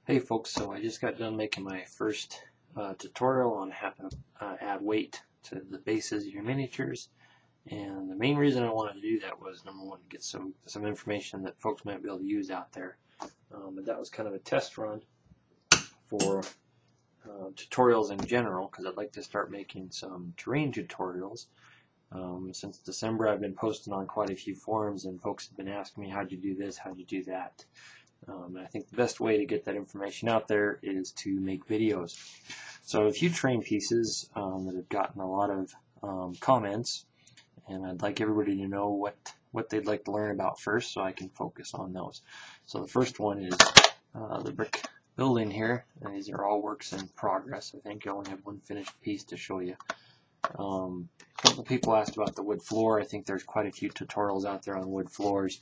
Hey folks, so I just got done making my first tutorial on how to add weight to the bases of your miniatures, and the main reason I wanted to do that was number one, to get some information that folks might be able to use out there, but that was kind of a test run for tutorials in general, because I'd like to start making some terrain tutorials. Since December I've been posting on quite a few forums and folks have been asking me, how'd you do this, how'd you do that? And I think the best way to get that information out there is to make videos. So a few terrain pieces that have gotten a lot of comments, and I'd like everybody to know what they'd like to learn about first so I can focus on those. So the first one is the brick building here, and these are all works in progress. I think I only have one finished piece to show you. A couple people asked about the wood floor. I think there's quite a few tutorials out there on wood floors.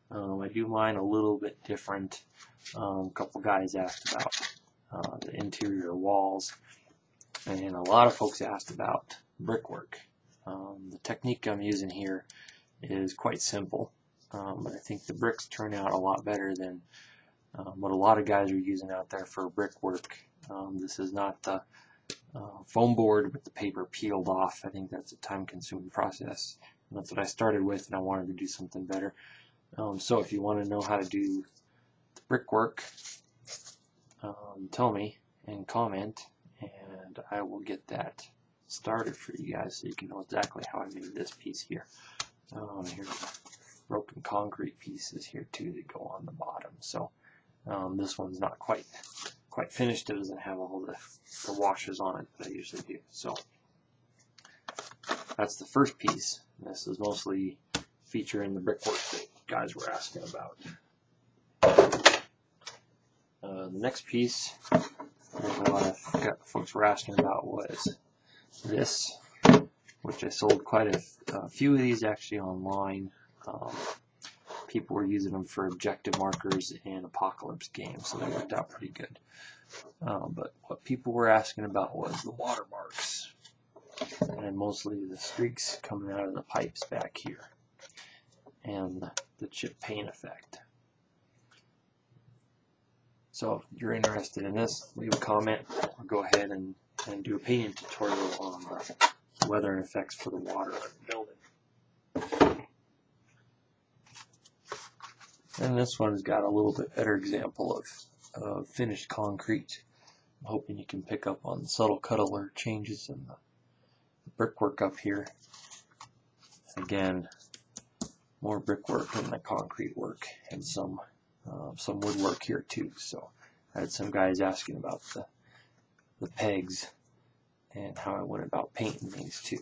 I do mine a little bit different. A couple guys asked about the interior walls, and a lot of folks asked about brickwork. The technique I'm using here is quite simple, but I think the bricks turn out a lot better than what a lot of guys are using out there for brickwork. This is not the foam board with the paper peeled off. I think that's a time-consuming process, and that's what I started with, and I wanted to do something better. So if you want to know how to do the brickwork, tell me and comment, and I will get that started for you guys so you can know exactly how I made this piece here. Here's broken concrete pieces here too that go on the bottom. So this one's not quite finished. It doesn't have all the washes on it that I usually do. So that's the first piece. This is mostly featuring the brickwork that guys were asking about. The next piece a lot of folks were asking about was this, which I sold quite a few of these actually online. People were using them for objective markers in apocalypse games, so they worked out pretty good. But what people were asking about was the watermarks, and mostly the streaks coming out of the pipes back here, and the chip paint effect. So if you're interested in this, leave a comment. I'll go ahead and do a painting tutorial on the weather and effects for the water in the building. And this one's got a little bit better example of finished concrete. I'm hoping you can pick up on the subtle cut alert changes in the brickwork up here. Again, more brickwork than the concrete work, and some woodwork here too. So I had some guys asking about the pegs and how I went about painting these too.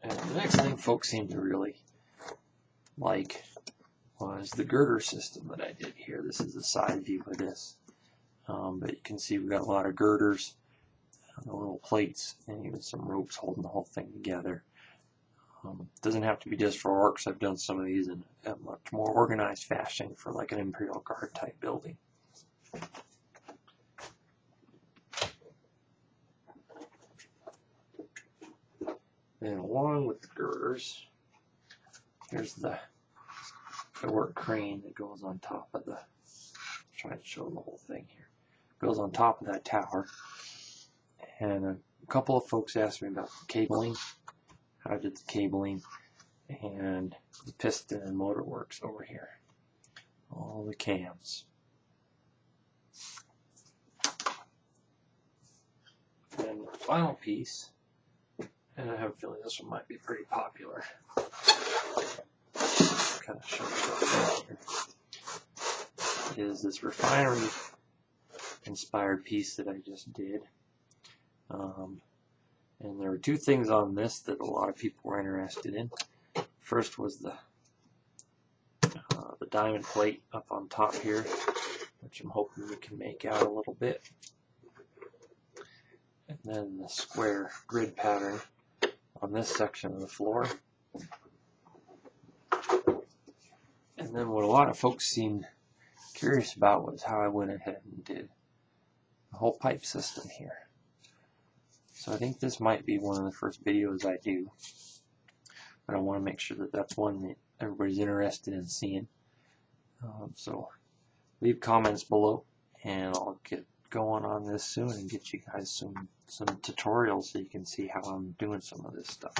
And the next thing folks seem to really like was the girder system that I did here. This is a side view of this, but you can see we've got a lot of girders, the little plates, and even some ropes holding the whole thing together. It doesn't have to be just for orcs. I've done some of these in a much more organized fashion for like an Imperial Guard type building. And along with the girders, here's the work crane that goes on top of the, trying to show the whole thing here, goes on top of that tower. And a couple of folks asked me about the cabling, how I did the cabling, and the piston and motor works over here, all the cams. And the final piece, and I have a feeling this one might be pretty popular, kind of show it here, is this refinery inspired piece that I just did. And there were two things on this that a lot of people were interested in. First was the diamond plate up on top here, which I'm hoping we can make out a little bit. And then the square grid pattern on this section of the floor. And then what a lot of folks seemed curious about was how I went ahead and did the whole pipe system here. So I think this might be one of the first videos I do. but I want to make sure that that's one that everybody's interested in seeing. So leave comments below, and I'll get going on this soon and get you guys some tutorials so you can see how I'm doing some of this stuff.